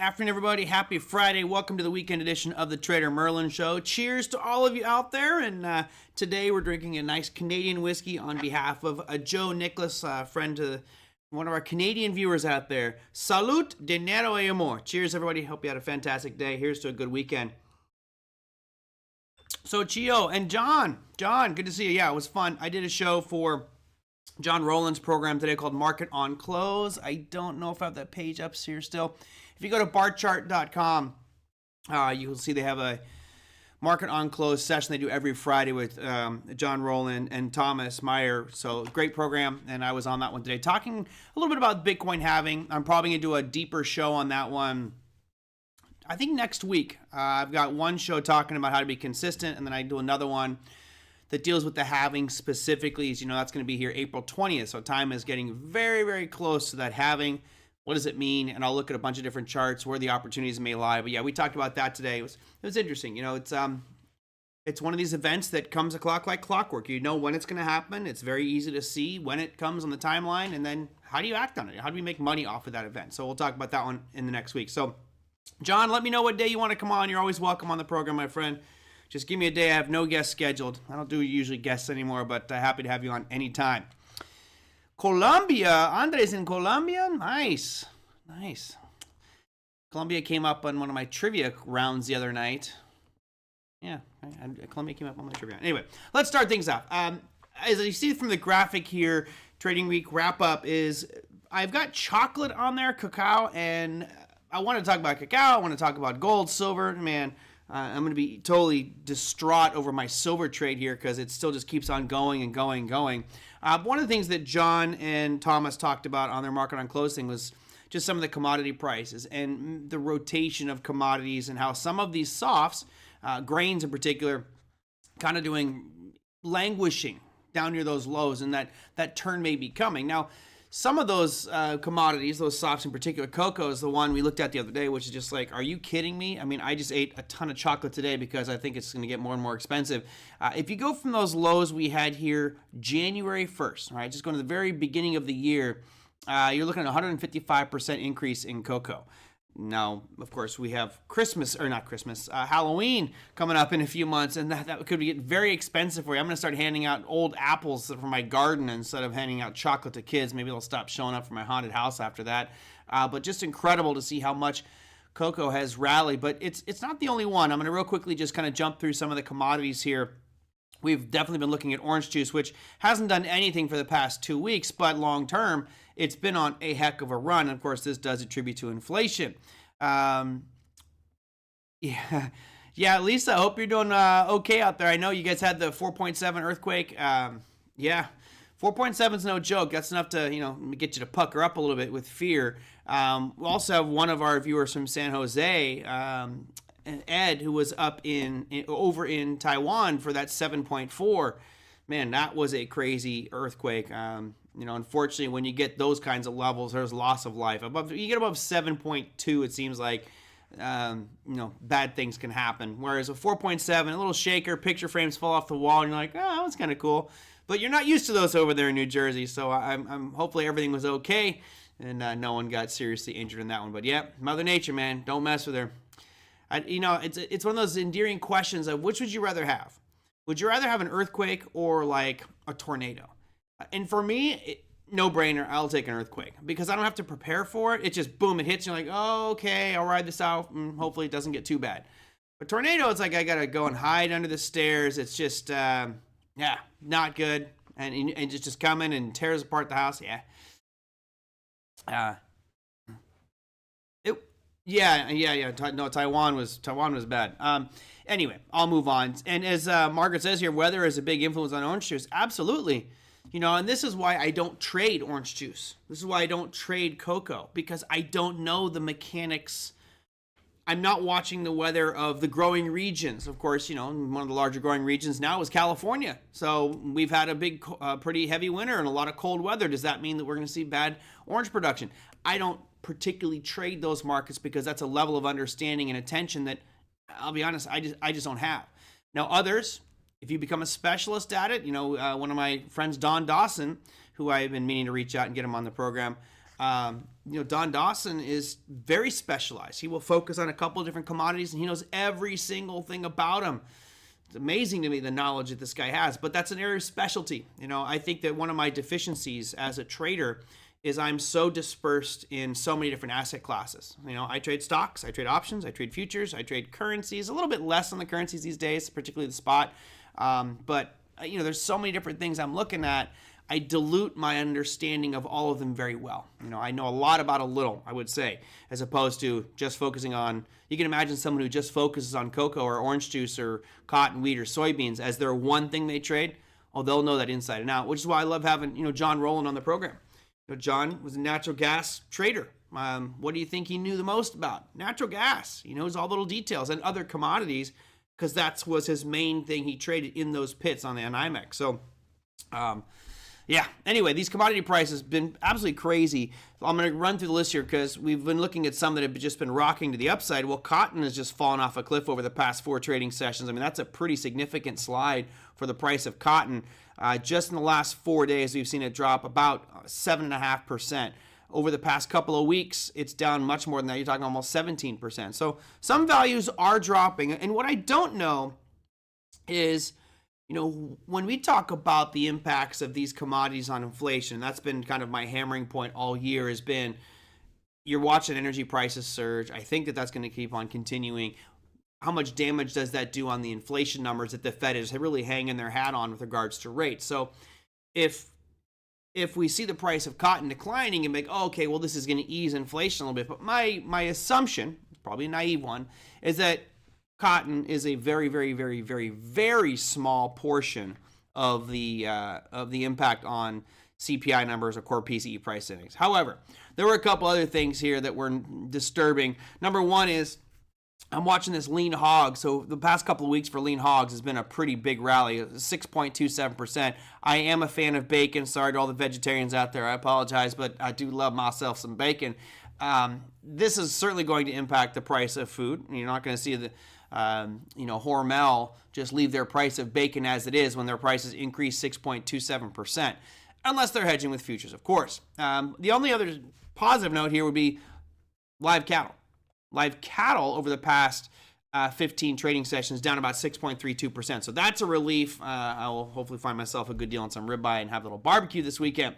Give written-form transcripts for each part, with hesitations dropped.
afternoon, everybody. Happy Friday. Welcome to the weekend edition of the Trader Merlin Show. Cheers to all of you out there. And today we're drinking a nice Canadian whiskey on behalf of Joe Nicholas, friend to one of our Canadian viewers out there. Salud, dinero y amor. Cheers, everybody. Hope you had a fantastic day. Here's to a good weekend. So, Chio and John, good to see you. Yeah, it was fun. I did a show for John Rowland's program today called Market on Close. I don't know if I have that page up here still. If you go to barchart.com, you will see they have a Market on Close session they do every Friday with John Rowland and Thomas Meyer. So great program, and I was on that one today talking a little bit about Bitcoin halving. I'm probably going to do a deeper show on that one, I think next week. I've got one show talking about how to be consistent, and then I do another one that deals with the halving specifically. As you know, that's going to be here April 20th. So time is getting very, very close to that halving. What does it mean? And I'll look at a bunch of different charts where the opportunities may lie. But yeah, we talked about that today. It was interesting. You know, it's one of these events that comes a clock like clockwork. You know when it's going to happen. It's very easy to see when it comes on the timeline. And then how do you act on it? How do we make money off of that event? So we'll talk about that one in the next week. So John, let me know what day you want to come on. You're always welcome on the program, my friend. Just give me a day. I have no guests scheduled. I don't do usually guests anymore, but happy to have you on anytime. Colombia. Andres in Colombia? Nice. Colombia came up on one of my trivia rounds the other night. Yeah, Colombia came up on my trivia. Anyway, let's start things off. As you see from the graphic here, Trading Week wrap-up is I've got chocolate on there, cacao, and I want to talk about cacao. I want to talk about gold, silver. Man, I'm going to be totally distraught over my silver trade here because it still just keeps on going and going and going. One of the things that John and Thomas talked about on their Market on Closing was just some of the commodity prices and the rotation of commodities and how some of these softs, grains in particular, kind of languishing down near those lows, and that turn may be coming. Now, some of those commodities, those softs in particular, cocoa is the one we looked at the other day, which is just like, are you kidding me? I mean, I just ate a ton of chocolate today because I think it's going to get more and more expensive. If you go from those lows we had here January 1st, right, just going to the very beginning of the year, you're looking at a 155% increase in cocoa. Now, of course, we have Halloween coming up in a few months, and that could get very expensive for you. I'm going to start handing out old apples from my garden instead of handing out chocolate to kids. Maybe they'll stop showing up for my haunted house after that. But just incredible to see how much cocoa has rallied. But it's not the only one. I'm going to real quickly just kind of jump through some of the commodities here. We've definitely been looking at orange juice, which hasn't done anything for the past 2 weeks, but long term, it's been on a heck of a run. And of course, this does attribute to inflation. Yeah, Lisa, I hope you're doing okay out there. I know you guys had the 4.7 earthquake. 4.7 is no joke. That's enough to, get you to pucker up a little bit with fear. We also have one of our viewers from San Jose, Ed, who was up over in Taiwan for that 7.4. Man, that was a crazy earthquake. Unfortunately, when you get those kinds of levels, there's loss of life. You get above 7.2, it seems like, bad things can happen. Whereas a 4.7, a little shaker, picture frames fall off the wall, and you're like, oh, that was kind of cool. But you're not used to those over there in New Jersey, so I'm hopefully everything was okay, and no one got seriously injured in that one. But yeah, Mother Nature, man, don't mess with her. It's one of those endearing questions of which would you rather have? Would you rather have an earthquake or like a tornado? And for me, no brainer, I'll take an earthquake because I don't have to prepare for it. It just boom, it hits. You're like, oh, okay, I'll ride this out. And hopefully it doesn't get too bad. But tornado, it's like I gotta go and hide under the stairs. It's just, not good. And it's just coming and tears apart the house. Yeah. No, Taiwan was bad. Anyway, I'll move on. And as Margaret says here, weather is a big influence on orange juice. Absolutely. And this is why I don't trade orange juice. This is why I don't trade cocoa, because I don't know the mechanics. I'm not watching the weather of the growing regions. Of course, one of the larger growing regions now is California. So we've had a big, pretty heavy winter and a lot of cold weather. Does that mean that we're going to see bad orange production? I don't particularly trade those markets because that's a level of understanding and attention that, I'll be honest, I just don't have. Now others, if you become a specialist at it, one of my friends, Don Dawson, who I've been meaning to reach out and get him on the program, Don Dawson is very specialized. He will focus on a couple of different commodities, and he knows every single thing about them. It's amazing to me the knowledge that this guy has, but that's an area of specialty. I think that one of my deficiencies as a trader is I'm so dispersed in so many different asset classes. I trade stocks, I trade options, I trade futures, I trade currencies, a little bit less on the currencies these days, particularly the spot. But there's so many different things I'm looking at. I dilute my understanding of all of them very well. I know a lot about a little, I would say, as opposed to just focusing on, you can imagine someone who just focuses on cocoa or orange juice or cotton, wheat, or soybeans as their one thing they trade. Oh, they'll know that inside and out, which is why I love having, John Rowland on the program. John was a natural gas trader. What do you think he knew the most about? Natural gas. He knows all the little details and other commodities because that was his main thing he traded in those pits on the NYMEX. So, anyway, these commodity prices have been absolutely crazy. I'm going to run through the list here because we've been looking at some that have just been rocking to the upside. Well, cotton has just fallen off a cliff over the past 4 trading sessions. I mean, that's a pretty significant slide for the price of cotton. Just in the last 4 days, we've seen it drop about 7.5%. Over the past couple of weeks, it's down much more than that. You're talking almost 17%. So some values are dropping. And what I don't know is, when we talk about the impacts of these commodities on inflation, that's been kind of my hammering point all year, has been you're watching energy prices surge. I think that that's going to keep on continuing. How much damage does that do on the inflation numbers that the Fed is really hanging their hat on with regards to rates? So if we see the price of cotton declining and okay, well, this is going to ease inflation a little bit. But my assumption, probably a naive one, is that cotton is a very, very, very, very, very small portion of the impact on CPI numbers or core PCE price index. However, there were a couple other things here that were disturbing. Number one is I'm watching this lean hog. So the past couple of weeks for lean hogs has been a pretty big rally, 6.27%. I am a fan of bacon. Sorry to all the vegetarians out there. I apologize, but I do love myself some bacon. This is certainly going to impact the price of food. You're not going to see the Hormel just leave their price of bacon as it is when their prices increase 6.27%, unless they're hedging with futures, of course. The only other positive note here would be live cattle. Live cattle over the past 15 trading sessions down about 6.32%. So that's a relief. I will hopefully find myself a good deal on some ribeye and have a little barbecue this weekend.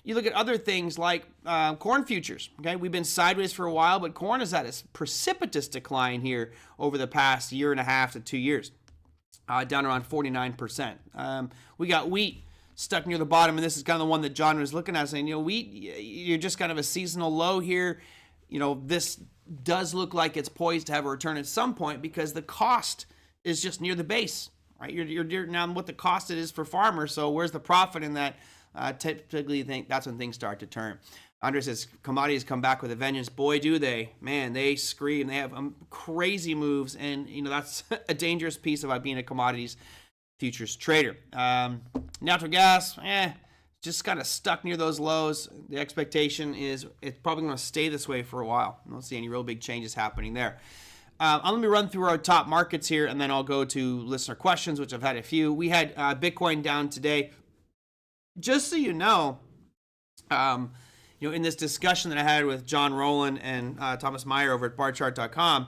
You look at other things like corn futures. Okay, we've been sideways for a while, but corn is at a precipitous decline here over the past 1.5 to 2 years, down around 49%. We got wheat stuck near the bottom, and this is kind of the one that John was looking at, saying, wheat, you're just kind of a seasonal low here. This does look like it's poised to have a return at some point because the cost is just near the base, right? You're now what the cost it is for farmers. So where's the profit in that? Typically, think that's when things start to turn. Andre says commodities come back with a vengeance. Boy, do they! Man, they scream. They have crazy moves, and that's a dangerous piece about being a commodities futures trader. Natural gas, just kind of stuck near those lows. The expectation is it's probably going to stay this way for a while. I don't see any real big changes happening there. Let me run through our top markets here, and then I'll go to listener questions, which I've had a few. We had Bitcoin down today. Just so you know, in this discussion that I had with John Rowland and Thomas Meyer over at barchart.com,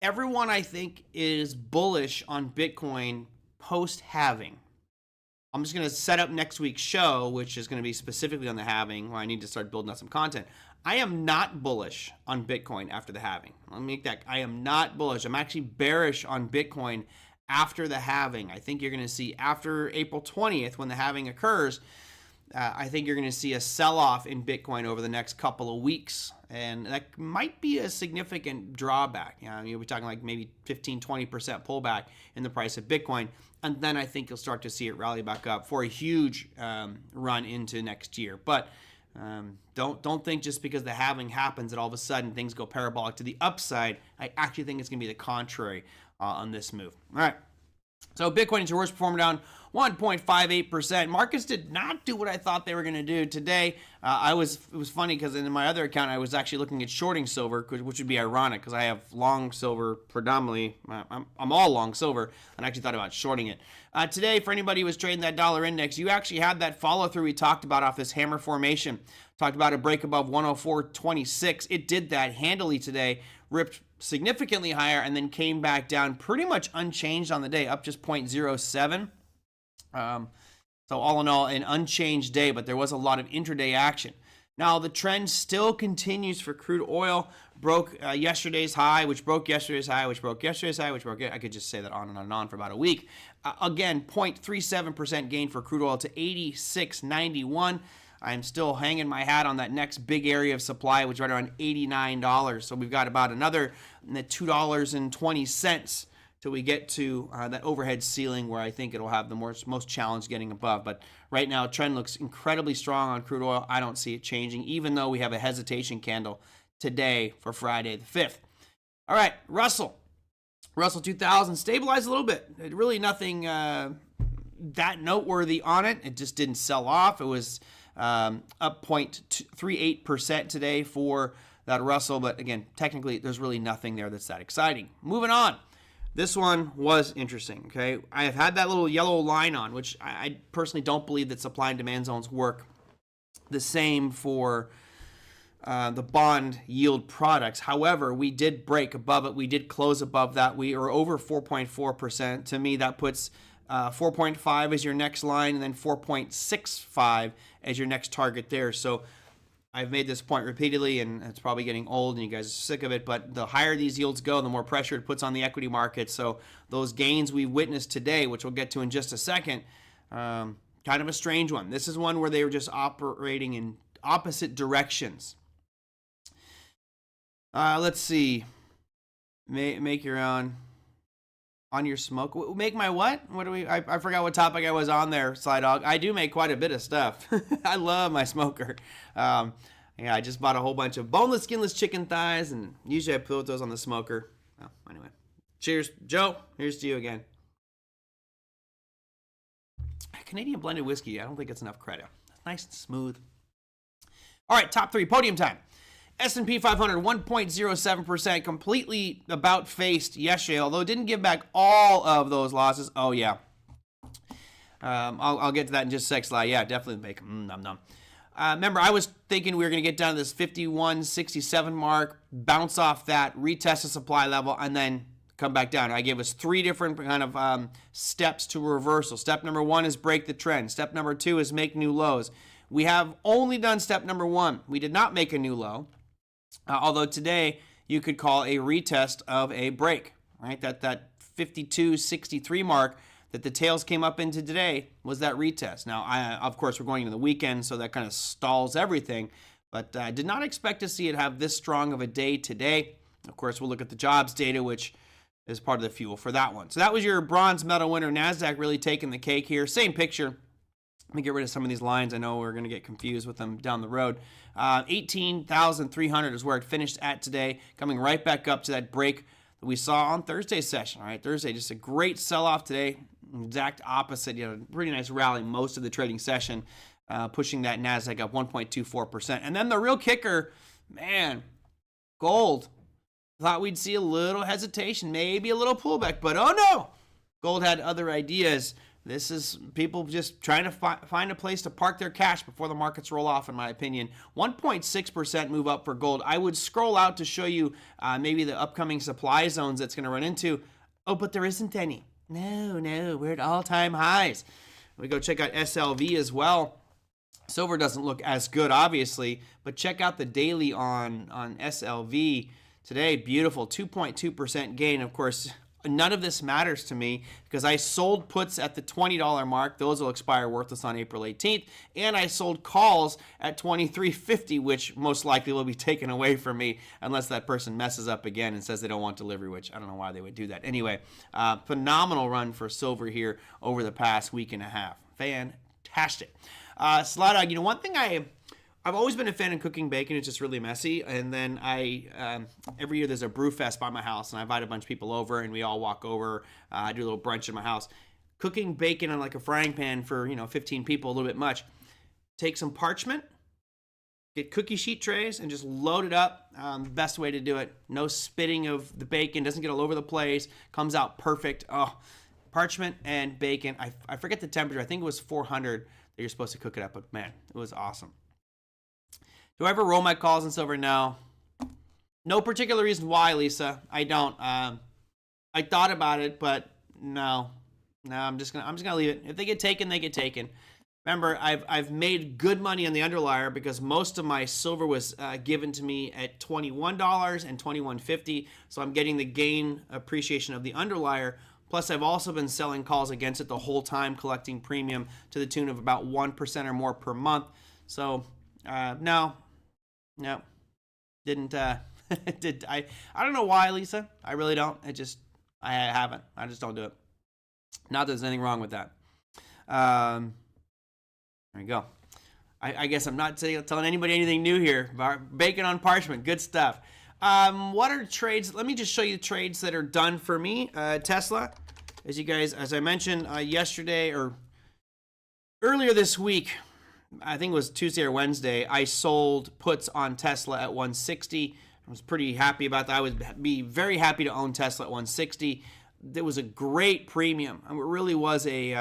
everyone I think is bullish on Bitcoin post-halving. I'm just going to set up next week's show, which is going to be specifically on the halving, where I need to start building out some content. I am not bullish on Bitcoin after the halving. Let me make that. I am not bullish. I'm actually bearish on Bitcoin after the halving. I think you're going to see after April 20th, when the halving occurs, I think you're going to see a sell-off in Bitcoin over the next couple of weeks. And that might be a significant drawback. You'll be talking like maybe 15, 20% pullback in the price of Bitcoin. And then I think you'll start to see it rally back up for a huge run into next year. But don't think just because the halving happens that all of a sudden things go parabolic to the upside. I actually think it's going to be the contrary on this move. All right. So Bitcoin is your worst performer, down 1.58%. Markets did not do what I thought they were going to do today. It was funny because in my other account, I was actually looking at shorting silver, which would be ironic because I have long silver predominantly. I'm all long silver, and I actually thought about shorting it. Today, for anybody who was trading that dollar index, you actually had that follow through we talked about off this hammer formation. Talked about a break above 104.26. It did that handily today, ripped significantly higher, and then came back down pretty much unchanged on the day, up just 0.07. So all in all, an unchanged day, but there was a lot of intraday action. Now, the trend still continues for crude oil. Broke yesterday's high, which broke yesterday's high, which broke yesterday's high, which broke it. I could just say that on and on and on for about a week. Again, 0.37% gain for crude oil to 86.91. I'm still hanging my hat on that next big area of supply, which is right around $89. So we've got about another $2.20 till we get to that overhead ceiling where I think it'll have the most challenge getting above. But right now, trend looks incredibly strong on crude oil. I don't see it changing, even though we have a hesitation candle today for Friday the 5th. All right, Russell 2000 stabilized a little bit. Really nothing that noteworthy on it. It just didn't sell off. It was up 0.38% today for that Russell. But again, technically, there's really nothing there that's that exciting. Moving on. This one was interesting, okay? I have had that little yellow line on, which I personally don't believe that supply and demand zones work the same for the bond yield products. However, we did break above it. We did close above that. We are over 4.4%. To me, that puts 4.5 as your next line, and then 4.65 as your next target there. So I've made this point repeatedly, and it's probably getting old, and you guys are sick of it, but the higher these yields go, the more pressure it puts on the equity market. So those gains we witnessed today, which we'll get to in just a second, kind of a strange one. This is one where they were just operating in opposite directions. Let's see. Make your own. On your smoke. Make my what? What do we? I forgot what topic I was on there, Sly Dog. I do make quite a bit of stuff. I love my smoker. Yeah, I just bought a whole bunch of boneless, skinless chicken thighs, and usually I put those on the smoker. Oh, anyway. Cheers, Joe. Here's to you again. Canadian blended whiskey. I don't think it's enough credit. Nice and smooth. All right, top three. Podium time. S&P 500, 1.07%, completely about-faced yesterday, although it didn't give back all of those losses. Oh, yeah. I'll get to that in just a sec, Sly. Yeah, definitely make nom. Remember, I was thinking we were going to get down to this 51.67 mark, bounce off that, retest the supply level, and then come back down. I gave us three different kind of steps to reversal. Step number one is break the trend. Step number two is make new lows. We have only done step number one. We did not make a new low. Although today you could call a retest of a break, right? That 52.63 mark that the tails came up into today was that retest. Now, of course, we're going into the weekend, so that kind of stalls everything. But I did not expect to see it have this strong of a day today. Of course, we'll look at the jobs data, which is part of the fuel for that one. So that was your bronze medal winner. NASDAQ really taking the cake here. Same picture. Let me get rid of some of these lines. I know we're going to get confused with them down the road. 18,300 is where it finished at today, coming right back up to that break that we saw on Thursday's session. All right, Thursday, just a great sell-off today. Exact opposite. You had a pretty nice rally most of the trading session, pushing that NASDAQ up 1.24%. And then the real kicker, man, gold. Thought we'd see a little hesitation, maybe a little pullback, but oh no! Gold had other ideas. This is people just trying to find a place to park their cash before the markets roll off, in my opinion. 1.6% move up for gold. I would scroll out to show you maybe the upcoming supply zones that's going to run into. Oh, but there isn't any. No, we're at all-time highs. We go check out SLV as well. Silver doesn't look as good, obviously, but check out the daily on SLV today. Beautiful, 2.2% gain. Of course, none of this matters to me because I sold puts at the $20 mark. Those will expire worthless on April 18th. And I sold calls at $23.50, which most likely will be taken away from me unless that person messes up again and says they don't want delivery, which I don't know why they would do that. Anyway, phenomenal run for silver here over the past week and a half. Fantastic. Sly Dog, one thing I I've always been a fan of cooking bacon. It's just really messy. And then every year there's a brew fest by my house, and I invite a bunch of people over, and we all walk over. I do a little brunch in my house. Cooking bacon on like a frying pan for 15 people, a little bit much. Take some parchment, get cookie sheet trays, and just load it up. Best way to do it. No spitting of the bacon. Doesn't get all over the place. Comes out perfect. Oh, parchment and bacon. I forget the temperature. I think it was 400 that you're supposed to cook it up. But man, it was awesome. Do I ever roll my calls in silver? No. No particular reason why, Lisa. I don't. I thought about it, but no. I'm just gonna leave it. If they get taken, they get taken. Remember, I've made good money on the underlier because most of my silver was given to me at $21 and $21.50. So I'm getting the gain appreciation of the underlier. Plus, I've also been selling calls against it the whole time, collecting premium to the tune of about 1% or more per month. So no, didn't. I don't know why, Lisa. I really don't. I haven't. I just don't do it. Not that there's anything wrong with that. There you go. I guess I'm not telling anybody anything new here. Bacon on parchment, good stuff. What are trades? Let me just show you trades that are done for me. Tesla, as I mentioned yesterday or earlier this week, I think it was Tuesday or Wednesday, I sold puts on Tesla at 160. I was pretty happy about that. I would be very happy to own Tesla at 160. There was a great premium. It really was a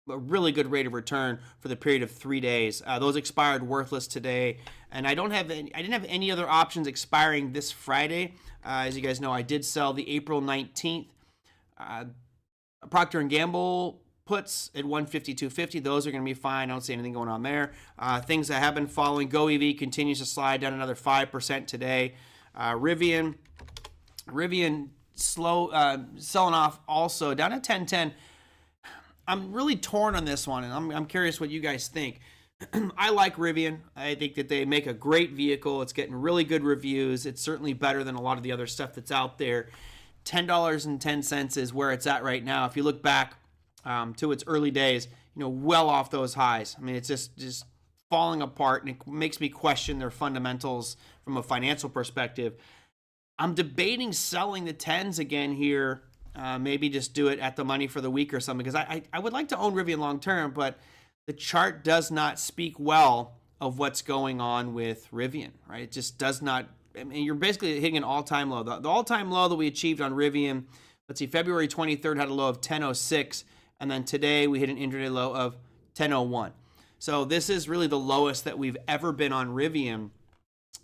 really good rate of return for the period of 3 days. Those expired worthless today, and I didn't have any other options expiring this Friday. As you guys know, I did sell the April 19th Procter & Gamble puts at 152.50. Those are going to be fine. I don't see anything going on there. Things that have been following, GoEV continues to slide down another 5% today. Rivian slow selling off also down at 10.10. I'm really torn on this one, and I'm curious what you guys think. I like Rivian. I think that they make a great vehicle. It's getting really good reviews. It's certainly better than a lot of the other stuff that's out there. $10.10 is where it's at right now. If you look back to its early days, well off those highs. I mean, it's just falling apart, and it makes me question their fundamentals from a financial perspective. I'm debating selling the 10s again here. Maybe just do it at the money for the week or something, because I would like to own Rivian long term, but the chart does not speak well of what's going on with Rivian, right? It just does not. I mean, you're basically hitting an all-time low. The all-time low that we achieved on Rivian, let's see, February 23rd had a low of 10.06, and then today we hit an intraday low of 10.01. So this is really the lowest that we've ever been on Rivian,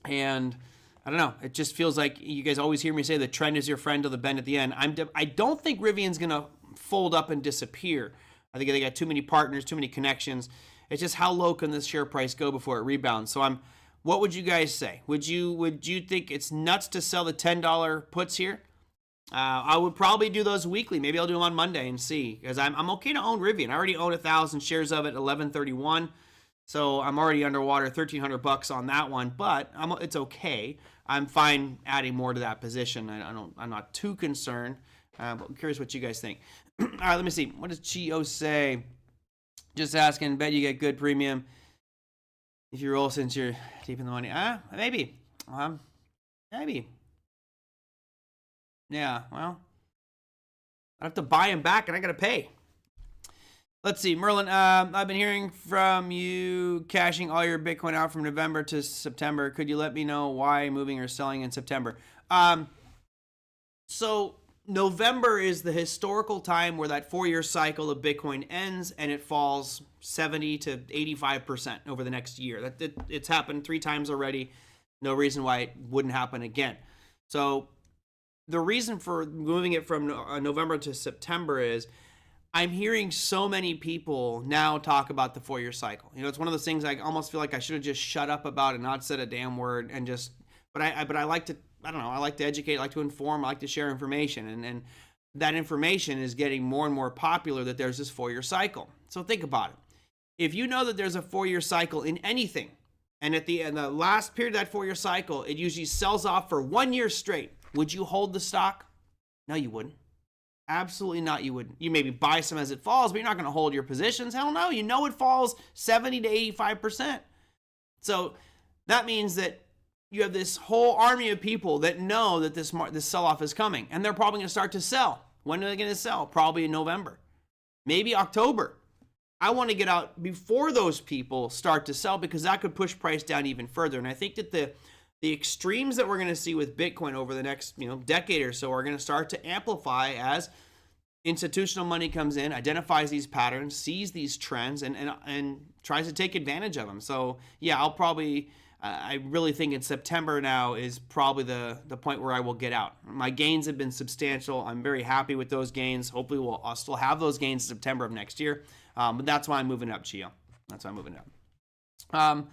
and I don't know. It just feels like you guys always hear me say the trend is your friend till the bend at the end. I don't think Rivian's going to fold up and disappear. I think they got too many partners, too many connections. It's just how low can this share price go before it rebounds? So what would you guys say? Would you think it's nuts to sell the $10 puts here? I would probably do those weekly. Maybe I'll do them on Monday and see, because I'm okay to own Rivian. I already own 1,000 shares of it, 1131. So I'm already underwater, $1,300 on that one, but it's okay. I'm fine adding more to that position. I'm not too concerned. But I'm curious what you guys think. All right, let me see. What does Chio say? Just asking. Bet you get good premium if you roll since you're deep in the money. Maybe. Maybe. Yeah. Well, I have to buy him back, and I got to pay. Let's see, Merlin, I've been hearing from you cashing all your Bitcoin out from November to September. Could you let me know why moving or selling in September? So November is the historical time where that 4-year cycle of Bitcoin ends, and it falls 70 to 85% over the next year. It's happened 3 times already. No reason why it wouldn't happen again. So the reason for moving it from November to September is I'm hearing so many people now talk about the 4-year cycle. It's one of those things I almost feel like I should have just shut up about and not said a damn word and just. But I like to. I don't know. I like to educate. I like to inform. I like to share information, and that information is getting more and more popular. That there's this 4-year cycle. So think about it. If you know that there's a 4-year cycle in anything, and at the last period of that 4-year cycle, it usually sells off for 1 year straight, would you hold the stock? No, you wouldn't. Absolutely not. You would. You maybe buy some as it falls, but you're not going to hold your positions. Hell no. It falls 70 to 85%. So that means that you have this whole army of people that know that this sell-off is coming, and they're probably going to start to sell. When are they going to sell? Probably in November, maybe October. I want to get out before those people start to sell, because that could push price down even further. And I think that the extremes that we're going to see with Bitcoin over the next decade or so are going to start to amplify as institutional money comes in, identifies these patterns, sees these trends, and tries to take advantage of them. So yeah, I really think in September now is probably the point where I will get out. My gains have been substantial. I'm very happy with those gains. Hopefully I'll still have those gains in September of next year. But that's why I'm moving up, Chio. That's why I'm moving up.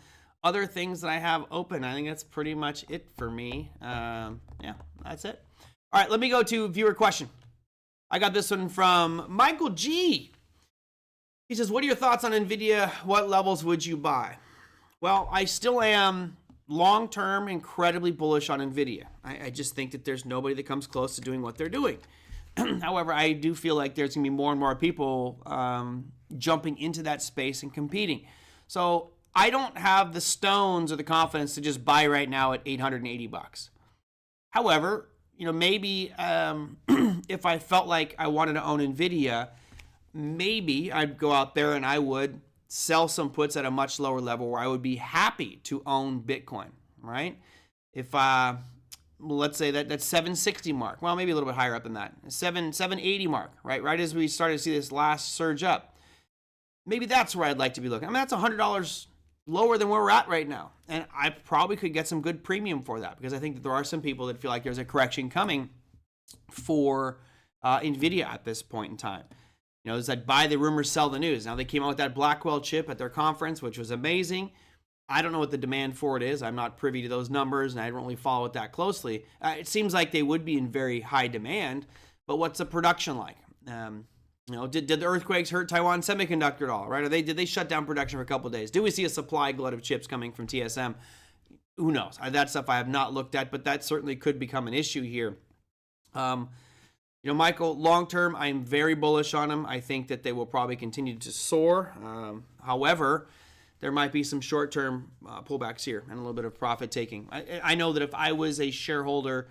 Other things that I have open, I think that's pretty much it for me. Yeah, that's it. All right, let me go to viewer question. I got this one from Michael G. He says, what are your thoughts on Nvidia? What levels would you buy? Well, I still am long-term incredibly bullish on Nvidia. I just think that there's nobody that comes close to doing what they're doing. However, I do feel like there's going to be more and more people jumping into that space and competing. So I don't have the stones or the confidence to just buy right now at $880. However, maybe if I felt like I wanted to own Nvidia, maybe I'd go out there and I would sell some puts at a much lower level where I would be happy to own Bitcoin, right? If let's say that 760 mark, well, maybe a little bit higher up than that, 780 mark, right as we started to see this last surge up, maybe that's where I'd like to be looking. I mean, that's $100 lower than where we're at right now, and I probably could get some good premium for that, because I think that there are some people that feel like there's a correction coming for Nvidia at this point in time. It's that buy the rumors, sell the news. Now, they came out with that Blackwell chip at their conference, which was amazing. I don't know what the demand for it is. I'm not privy to those numbers, and I don't really follow it that closely. It seems like they would be in very high demand, but what's the production like? Did the earthquakes hurt Taiwan Semiconductor at all, right? Did they shut down production for a couple of days? Do we see a supply glut of chips coming from TSM? Who knows? That stuff I have not looked at, but that certainly could become an issue here. Michael, long term, I'm very bullish on them. I think that they will probably continue to soar. However, there might be some short-term pullbacks here and a little bit of profit taking. I know that if I was a shareholder,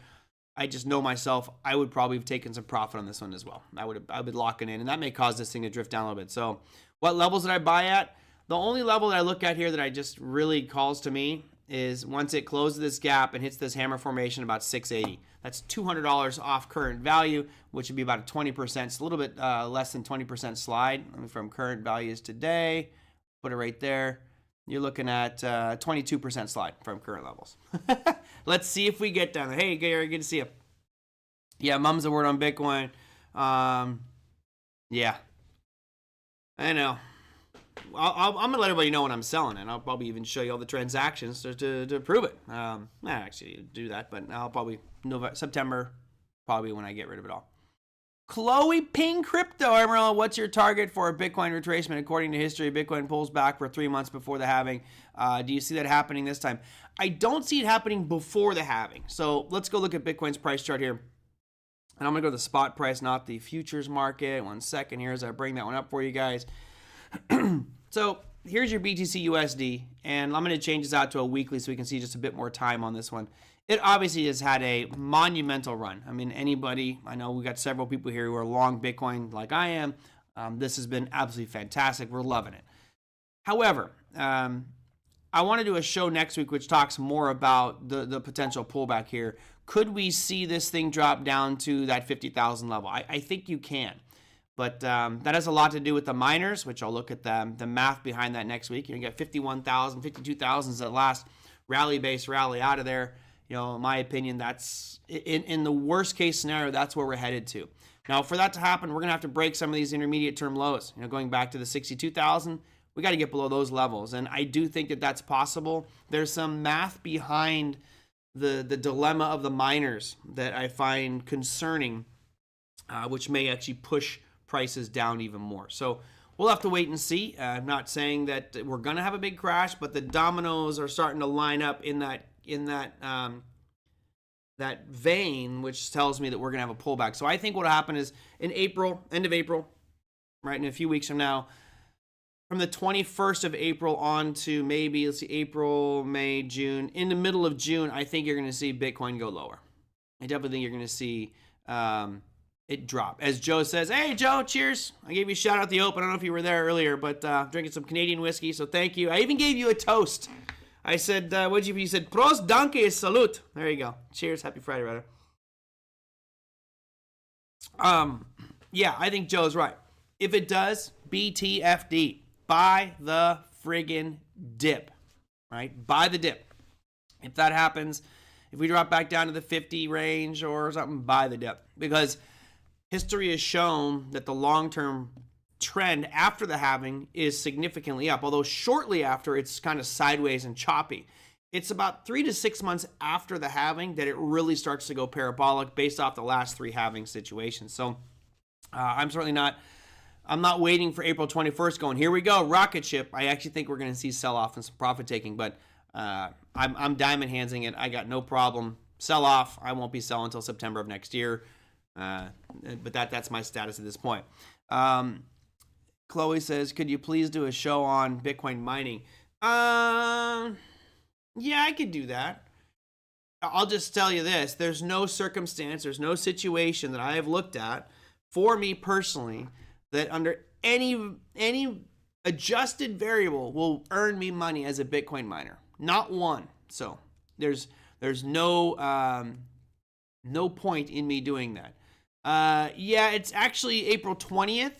I just know myself, I would probably have taken some profit on this one as well. I would lock it in, and that may cause this thing to drift down a little bit. So what levels did I buy at? The only level that I look at here that I just really calls to me is once it closes this gap and hits this hammer formation about 680. That's $200 off current value, which would be about a 20%. It's a little bit less than 20% slide from current values today. Put it right there. You're looking at 22% slide from current levels. Let's see if we get down there. Hey, Gary, good to see you. Yeah, mum's the word on Bitcoin. Yeah, I know. I'm going to let everybody know when I'm selling, and I'll probably even show you all the transactions to prove it. Actually, do that, but I'll probably September, probably when I get rid of it all. Chloe Ping Crypto, Emerald, what's your target for a Bitcoin retracement? According to history, Bitcoin pulls back for 3 months before the halving. Do you see that happening this time? I don't see it happening before the halving. So let's go look at Bitcoin's price chart here. And I'm going to go to the spot price, not the futures market. 1 second here as I bring that one up for you guys. So here's your BTC USD, and I'm going to change this out to a weekly so we can see just a bit more time on this one. It obviously has had a monumental run. I mean, I know we got several people here who are long Bitcoin like I am. This has been absolutely fantastic. We're loving it. However, I want to do a show next week which talks more about the potential pullback here. Could we see this thing drop down to that 50,000 level? I think you can. But that has a lot to do with the miners, which I'll look at the math behind that next week. You get 51,000, 52,000 is that last rally-based rally out of there. In my opinion, that's in the worst case scenario, that's where we're headed to. Now, for that to happen, we're going to have to break some of these intermediate term lows. Going back to the 62,000, we got to get below those levels. And I do think that that's possible. There's some math behind the dilemma of the miners that I find concerning, which may actually push prices down even more. So we'll have to wait and see. I'm not saying that we're going to have a big crash, but the dominoes are starting to line up in that vein, which tells me that we're going to have a pullback. So I think what will happen is in April, end of April, right, in a few weeks from now, from the 21st of April on to maybe, let's see, April, May, June. In the middle of June, I think you're going to see Bitcoin go lower. I definitely think you're going to see it drop. As Joe says, hey, Joe, cheers. I gave you a shout out at the open. I don't know if you were there earlier, but drinking some Canadian whiskey, so thank you. I even gave you a toast. I said, what'd you said, Prost, danke, salute. There you go. Cheers. Happy Friday, brother. Yeah, I think Joe's right. If it does, BTFD. Buy the friggin' dip, right? Buy the dip. If that happens, if we drop back down to the 50 range or something, buy the dip. Because history has shown that the long-term trend after the halving is significantly up, although shortly after it's kind of sideways and choppy. It's about 3 to 6 months after the halving that it really starts to go parabolic based off the last 3 halving situations. So I'm not waiting for April 21st going, here we go, rocket ship. I actually think we're going to see sell-off and some profit taking, but I'm diamond handsing it. I got no problem. Sell off. I won't be selling until September of next year. But that's my status at this point. Chloe says, could you please do a show on Bitcoin mining? Yeah, I could do that. I'll just tell you this. There's no circumstance, there's no situation that I have looked at for me personally that under any adjusted variable will earn me money as a Bitcoin miner. Not one. So there's no no point in me doing that. Yeah, it's actually April 20th.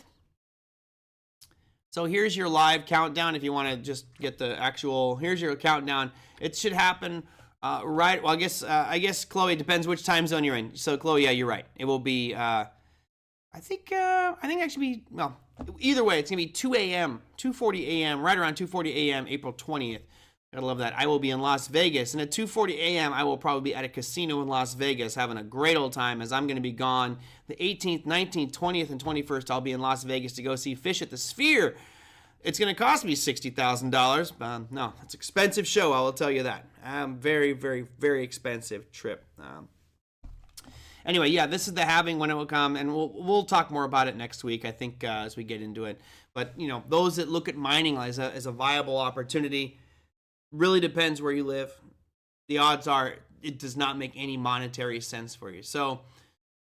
So here's your live countdown. If you want to just get the actual, here's your countdown. It should happen right. Well, I guess Chloe, it depends which time zone you're in. So Chloe, yeah, you're right. It will be. I think actually, well, either way, it's gonna be 2 a.m., 2:40 a.m., right around 2:40 a.m., April 20th. I love that. I will be in Las Vegas, and at 2:40 a.m., I will probably be at a casino in Las Vegas having a great old time, as I'm going to be gone the 18th, 19th, 20th, and 21st. I'll be in Las Vegas to go see Fish at the Sphere. It's going to cost me $60,000. No, it's an expensive show, I will tell you that. Very, very, very expensive trip. Anyway, yeah, this is the halving when it will come, and we'll talk more about it next week, I think, as we get into it. But, you know, those that look at mining as a viable opportunity, really depends where you live. The odds are it does not make any monetary sense for you. So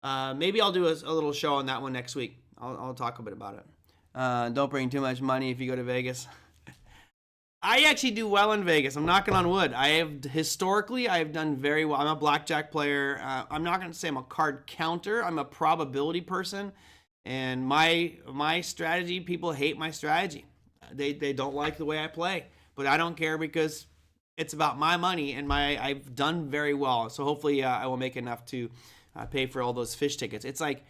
maybe I'll do a little show on that one next week. I'll talk a bit about it. Don't bring too much money if you go to Vegas. I actually do well in Vegas. I'm knocking on wood. I have done very well. I'm a blackjack player. I'm not going to say I'm a card counter. I'm a probability person. And my strategy, people hate my strategy. They don't like the way I play. But I don't care because it's about my money and I've done very well. So hopefully I will make enough to pay for all those Fish tickets. It's like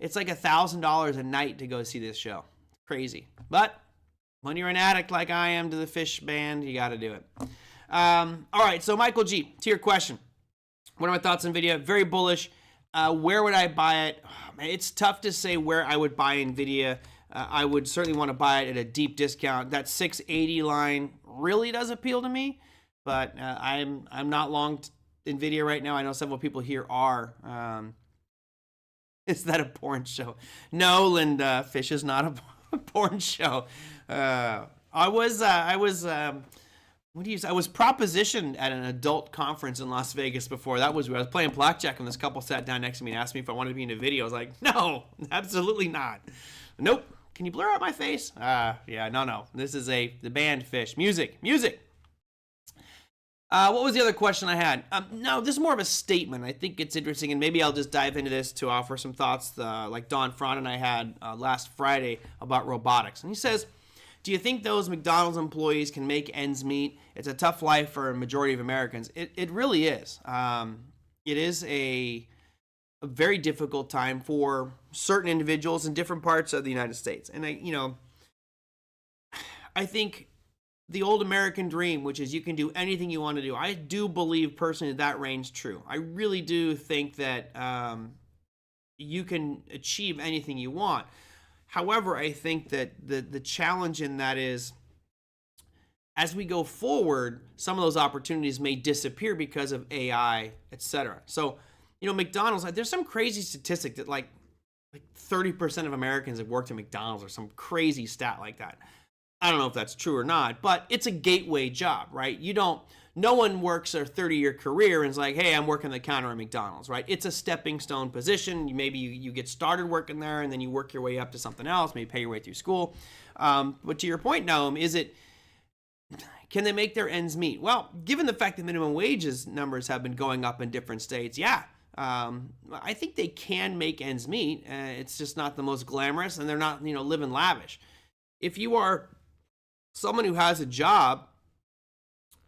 $1,000 a night to go see this show. Crazy. But when you're an addict like I am to the Fish band, you got to do it. All right. So Michael G, to your question. What are my thoughts on Nvidia? Very bullish. Where would I buy it? Oh, man, it's tough to say where I would buy Nvidia. I would certainly want to buy it at a deep discount. That 680 line really does appeal to me, but I'm not long Nvidia right now. I know several people here are. Is that a porn show? No, Linda, Fish is not a porn show. I was propositioned at an adult conference in Las Vegas before. That was where I was playing blackjack, and this couple sat down next to me and asked me if I wanted to be in a video. I was like, no, absolutely not. Nope. Can you blur out my face? Yeah, no. This is the band Fish. Music. What was the other question I had? No, this is more of a statement. I think it's interesting, and maybe I'll just dive into this to offer some thoughts like Don Fron and I had last Friday about robotics. And he says, do you think those McDonald's employees can make ends meet? It's a tough life for a majority of Americans. It really is. It is a very difficult time for certain individuals in different parts of the United States. And I think the old American dream, which is you can do anything you want to do, I do believe personally that reigns true. I really do think that you can achieve anything you want. However, I think that the challenge in that is, as we go forward, some of those opportunities may disappear because of AI, etc. So, McDonald's, there's some crazy statistic that like 30% of Americans have worked at McDonald's or some crazy stat like that. I don't know if that's true or not, but it's a gateway job, right? No one works a 30-year career and is like, hey, I'm working the counter at McDonald's, right? It's a stepping stone position. Maybe you get started working there and then you work your way up to something else, maybe pay your way through school. But to your point, Naum, can they make their ends meet? Well, given the fact that minimum wages numbers have been going up in different states, yeah. I think they can make ends meet. It's just not the most glamorous, and they're not, living lavish. If you are someone who has a job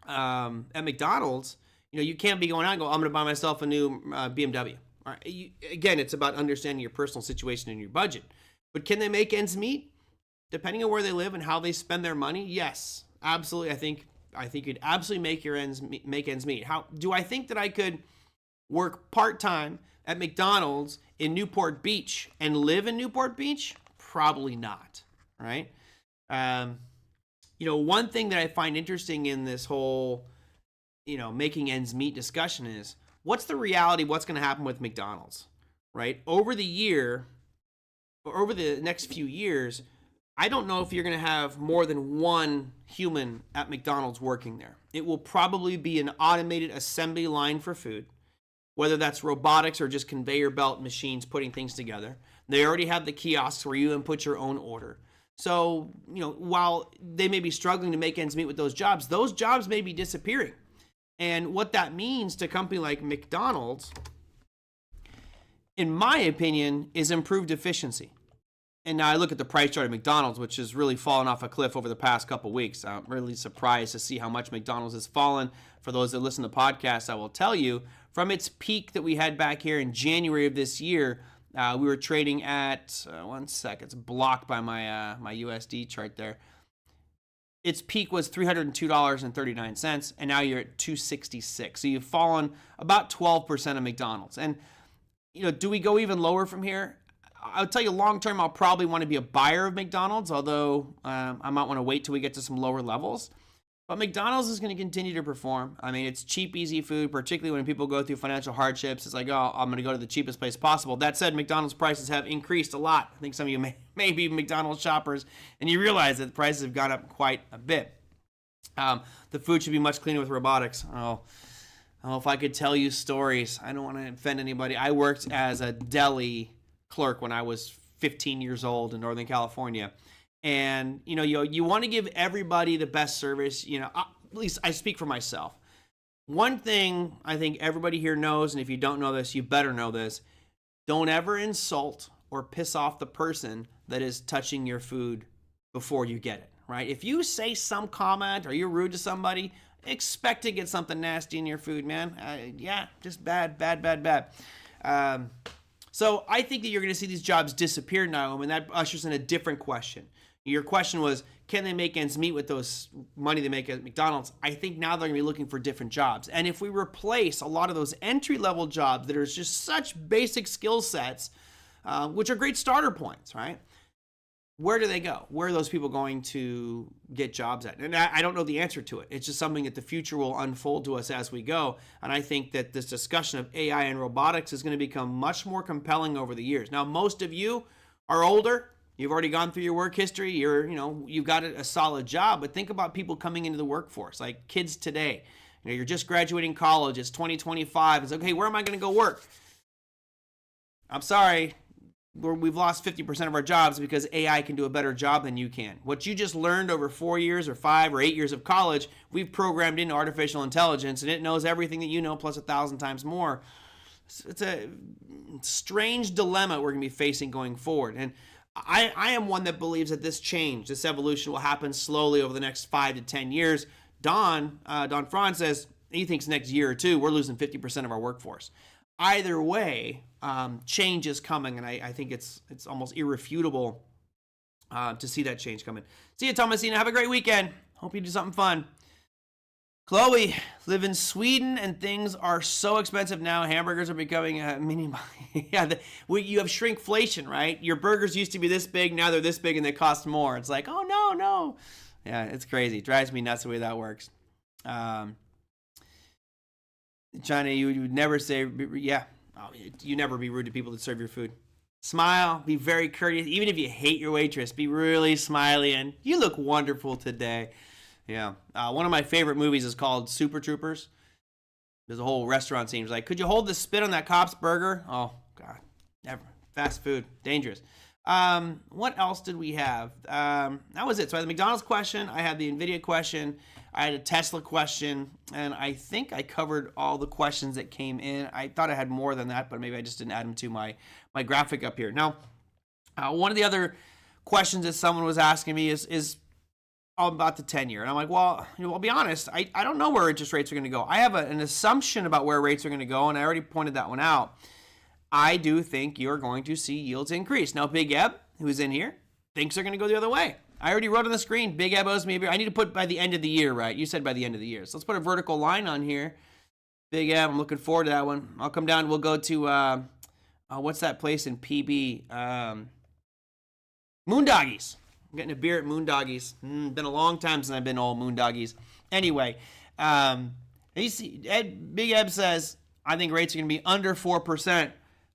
at McDonald's, you can't be going out and go, I'm going to buy myself a new BMW. All right. Again, it's about understanding your personal situation and your budget. But can they make ends meet? Depending on where they live and how they spend their money, yes, absolutely. I think you'd absolutely make ends meet. How do I think that I could work part-time at McDonald's in Newport Beach and live in Newport Beach? Probably not, right? One thing that I find interesting in this whole, making ends meet discussion is, what's the reality? What's going to happen with McDonald's, right? Over the next few years, I don't know if you're going to have more than one human at McDonald's working there. It will probably be an automated assembly line for food, whether that's robotics or just conveyor belt machines putting things together. They already have the kiosks where you input your own order. So, while they may be struggling to make ends meet with those jobs may be disappearing. And what that means to a company like McDonald's, in my opinion, is improved efficiency. And now I look at the price chart of McDonald's, which has really fallen off a cliff over the past couple weeks. I'm really surprised to see how much McDonald's has fallen. For those that listen to podcasts, I will tell you, from its peak that we had back here in January of this year, we were trading at, one sec, it's blocked by my USD chart there. Its peak was $302.39, and now you're at $266. So you've fallen about 12% of McDonald's. And, do we go even lower from here? I'll tell you, long term, I'll probably want to be a buyer of McDonald's, although I might want to wait till we get to some lower levels. But McDonald's is going to continue to perform. I mean, it's cheap, easy food, particularly when people go through financial hardships. It's like, oh, I'm going to go to the cheapest place possible. That said, McDonald's prices have increased a lot. I think some of you may be McDonald's shoppers, and you realize that the prices have gone up quite a bit. The food should be much cleaner with robotics. Oh, if I could tell you stories. I don't want to offend anybody. I worked as a deli clerk when I was 15 years old in Northern California. And, you want to give everybody the best service. At least I speak for myself. One thing I think everybody here knows, and if you don't know this, you better know this. Don't ever insult or piss off the person that is touching your food before you get it, right? If you say some comment or you're rude to somebody, expect to get something nasty in your food, man. Just bad. So I think that you're going to see these jobs disappear now, and that ushers in a different question. Your question was, can they make ends meet with those money they make at McDonald's? I think now they're going to be looking for different jobs. And if we replace a lot of those entry-level jobs that are just such basic skill sets, which are great starter points, right? Where do they go? Where are those people going to get jobs at? And I don't know the answer to it. It's just something that the future will unfold to us as we go. And I think that this discussion of AI and robotics is going to become much more compelling over the years. Now, most of you are older. You've already gone through your work history. You've got a solid job. But think about people coming into the workforce, like kids today. You're just graduating college. It's 2025. It's okay. Where am I going to go work? I'm sorry. We've lost 50% of our jobs because AI can do a better job than you can. What you just learned over 4 years or 5 or 8 years of college, we've programmed into artificial intelligence, and it knows everything that you know plus 1,000 times more. It's a strange dilemma we're going to be facing going forward. And I am one that believes that this evolution will happen slowly over the next 5 to 10 years. Don Franz says he thinks next year or two we're losing 50% of our workforce. Either way, change is coming, and I think it's almost irrefutable to see that change coming. See you, Thomasina. Have a great weekend. Hope you do something fun. Chloe, live in Sweden, and things are so expensive now. Hamburgers are becoming a mini. You have shrinkflation, right? Your burgers used to be this big, now they're this big, and they cost more. It's like, oh no. Yeah, it's crazy. It drives me nuts the way that works. China, you would never say, you never be rude to people that serve your food. Smile, be very courteous. Even if you hate your waitress, be really smiley, and you look wonderful today. Yeah. One of my favorite movies is called Super Troopers. There's a whole restaurant scene. It's like, could you hold the spit on that cop's burger? Oh, God. Never. Fast food. Dangerous. What else did we have? That was it. So I had the McDonald's question. I had the Nvidia question. I had a Tesla question. And I think I covered all the questions that came in. I thought I had more than that, but maybe I just didn't add them to my graphic up here. Now, one of the other questions that someone was asking me is all about the 10-year. And I'm like, well, I'll be honest. I don't know where interest rates are going to go. I have an assumption about where rates are going to go, and I already pointed that one out. I do think you're going to see yields increase. Now, Big Eb, who's in here, thinks they're going to go the other way. I already wrote on the screen, Big Eb owes me a beer. I need to put by the end of the year, right? You said by the end of the year. So let's put a vertical line on here. Big Eb, I'm looking forward to that one. I'll come down. We'll go to, what's that place in PB? Moondoggies. I'm getting a beer at Moondoggies. Been a long time since I've been to old Moondoggies. Anyway, Big Eb says, I think rates are going to be under 4%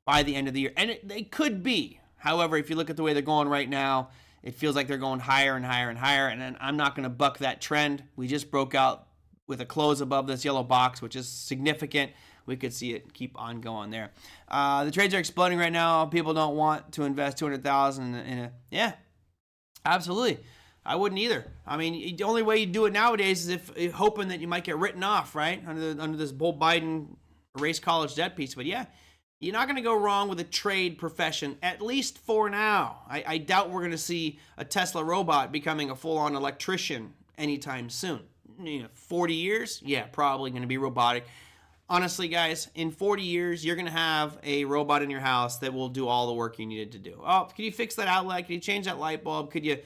by the end of the year. And they could be. However, if you look at the way they're going right now, it feels like they're going higher and higher and higher. And then I'm not going to buck that trend. We just broke out with a close above this yellow box, which is significant. We could see it keep on going there. The trades are exploding right now. People don't want to invest $200,000 in a yeah, absolutely. I wouldn't either. I mean, the only way you do it nowadays is if hoping that you might get written off, right? Under this whole Biden erase college debt piece. But yeah, you're not going to go wrong with a trade profession, at least for now. I doubt we're going to see a Tesla robot becoming a full-on electrician anytime soon. 40 years? Yeah, probably going to be robotic. Honestly, guys, in 40 years, you're going to have a robot in your house that will do all the work you needed to do. Oh, can you fix that outlet? Can you change that light bulb? Could you,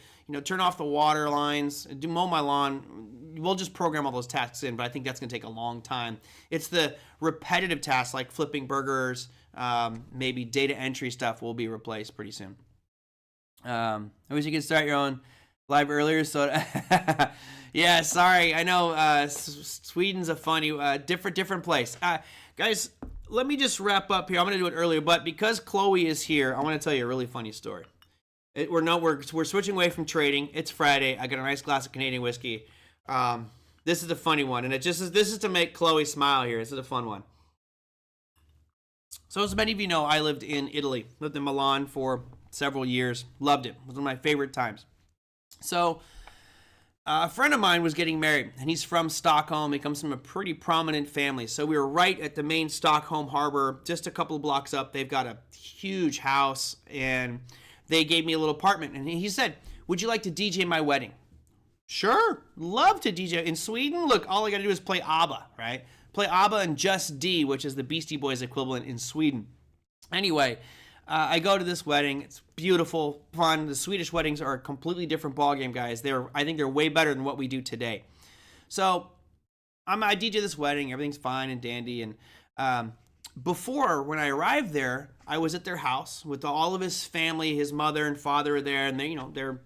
turn off the water lines? Mow my lawn? We'll just program all those tasks in, but I think that's going to take a long time. It's the repetitive tasks like flipping burgers, maybe data entry stuff will be replaced pretty soon. I wish you could start your own live earlier. So, yeah, sorry. I know Sweden's a funny, different place. Guys, let me just wrap up here. I'm going to do it earlier, but because Chloe is here, I want to tell you a really funny story. We're switching away from trading. It's Friday. I got a nice glass of Canadian whiskey. This is a funny one, and this is to make Chloe smile here. This is a fun one. So as many of you know, I lived in Italy. Lived in Milan for several years. Loved it. It was one of my favorite times. So a friend of mine was getting married, and he's from Stockholm. He comes from a pretty prominent family. So we were right at the main Stockholm harbor, just a couple of blocks up. They've got a huge house, and they gave me a little apartment. And he said, would you like to DJ my wedding? Sure, love to DJ. In Sweden, look, all I got to do is play ABBA, right? Play ABBA and Just D, which is the Beastie Boys equivalent in Sweden. Anyway, I go to this wedding. It's beautiful, fun. The Swedish weddings are a completely different ballgame, guys. I think they're way better than what we do today. So I DJ this wedding. Everything's fine and dandy. And before, when I arrived there, I was at their house with all of his family. His mother and father are there, and they're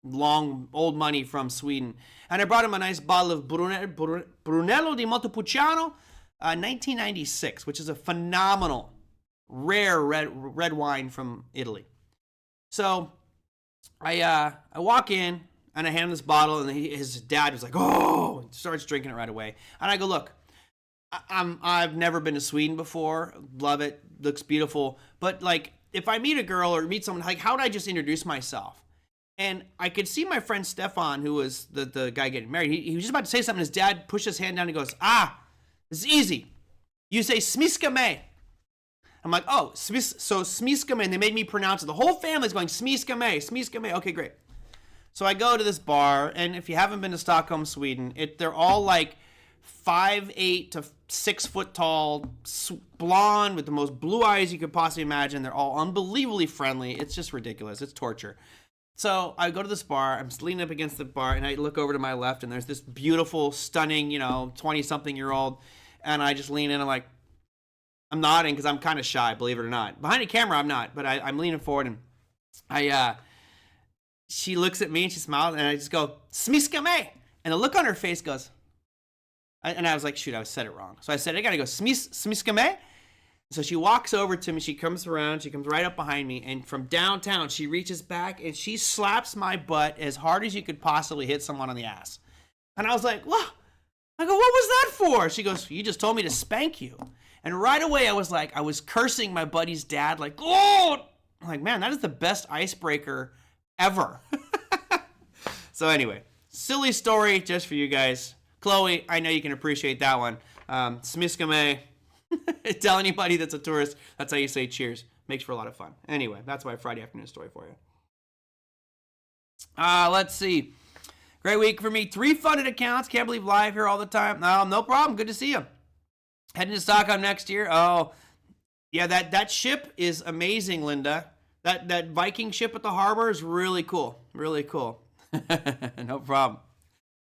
long old money from Sweden. And I brought him a nice bottle of Brunello di Montepulciano, 1996, which is a phenomenal, rare red wine from Italy. So I walk in and I hand him this bottle, and his dad was like, "Oh!" starts drinking it right away. And I go, "Look, I've never been to Sweden before. Love it. Looks beautiful. But like, if I meet a girl or meet someone, like, how would I just introduce myself?" And I could see my friend Stefan, who was the guy getting married. He was just about to say something. His dad pushed his hand down and goes, this is easy. You say Smiska me. I'm like, oh, so Smiska me. And they made me pronounce it. The whole family's going, Smiska me, Smiska me. Okay, great. So I go to this bar, and if you haven't been to Stockholm, Sweden, they're all like 5'8" to 6 foot tall, blonde with the most blue eyes you could possibly imagine. They're all unbelievably friendly. It's just ridiculous. It's torture. So I go to this bar, I'm leaning up against the bar, and I look over to my left, and there's this beautiful, stunning, 20-something-year-old, and I just lean in, I'm nodding because I'm kind of shy, believe it or not. Behind the camera, I'm not, but I'm leaning forward, and she looks at me, and she smiles, and I just go, Smiska me! And the look on her face goes, and I was like, shoot, I said it wrong. So I said, I gotta go, Smiska me? So she walks over to me. She comes around. She comes right up behind me. And from downtown, she reaches back and she slaps my butt as hard as you could possibly hit someone on the ass. And I was like, what? I go, what was that for? She goes, you just told me to spank you. And right away, I was cursing my buddy's dad, like, oh! I'm like, man, that is the best icebreaker ever. So anyway, silly story just for you guys. Chloe, I know you can appreciate that one. Smiskame. Tell anybody that's a tourist, that's how you say cheers. Makes for a lot of fun. Anyway, that's my Friday afternoon story for you. Let's see. Great week for me. 3 funded accounts. Can't believe live here all the time. No problem. Good to see you. Heading to Stockholm next year. Oh, yeah, that ship is amazing, Linda. That Viking ship at the harbor is really cool. Really cool. No problem.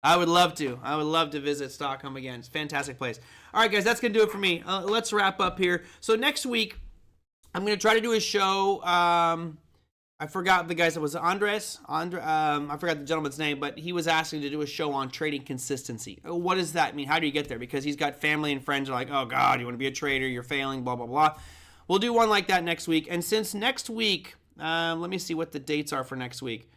I would love to. I would love to visit Stockholm again. It's a fantastic place. All right, guys, that's going to do it for me. Let's wrap up here. So next week, I'm going to try to do a show. I forgot the guy's, it was Andres. I forgot the gentleman's name, but he was asking to do a show on trading consistency. What does that mean? How do you get there? Because he's got family and friends who are like, oh, God, you want to be a trader? You're failing, blah, blah, blah. We'll do one like that next week. And since next week, let me see what the dates are for next week.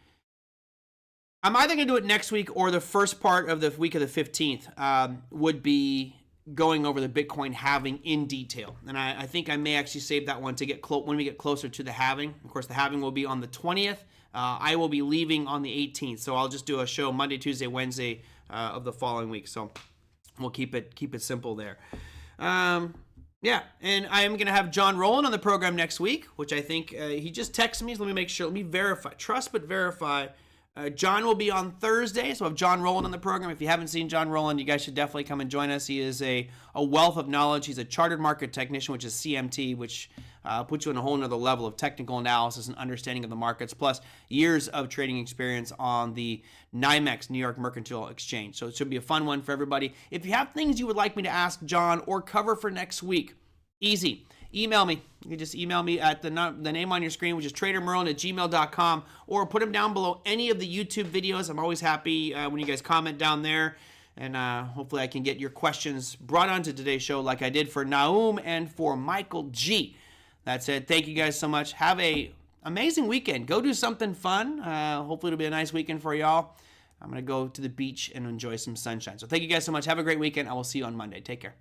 I'm either going to do it next week or the first part of the week of the 15th would be going over the Bitcoin halving in detail. And I think I may actually save that one to get when we get closer to the halving. Of course, the halving will be on the 20th. I will be leaving on the 18th. So I'll just do a show Monday, Tuesday, Wednesday of the following week. So we'll keep it simple there. Yeah, and I am going to have John Rowland on the program next week, which I think he just texted me. So let me make sure. Let me verify. Trust but verify. John will be on Thursday, so I have John Rowland on the program. If you haven't seen John Rowland, you guys should definitely come and join us. He is a wealth of knowledge. He's a chartered market technician, which is CMT, which puts you on a whole nother level of technical analysis and understanding of the markets, plus years of trading experience on the NYMEX, New York Mercantile Exchange. So it should be a fun one for everybody. If you have things you would like me to ask John or cover for next week, easy. Email me. You can just email me at the name on your screen, which is TraderMerlin@gmail.com, or put them down below any of the YouTube videos. I'm always happy when you guys comment down there, and hopefully I can get your questions brought onto today's show like I did for Naum and for Michael G. That's it. Thank you guys so much. Have a amazing weekend. Go do something fun. Hopefully it'll be a nice weekend for y'all. I'm going to go to the beach and enjoy some sunshine. So thank you guys so much. Have a great weekend. I will see you on Monday. Take care.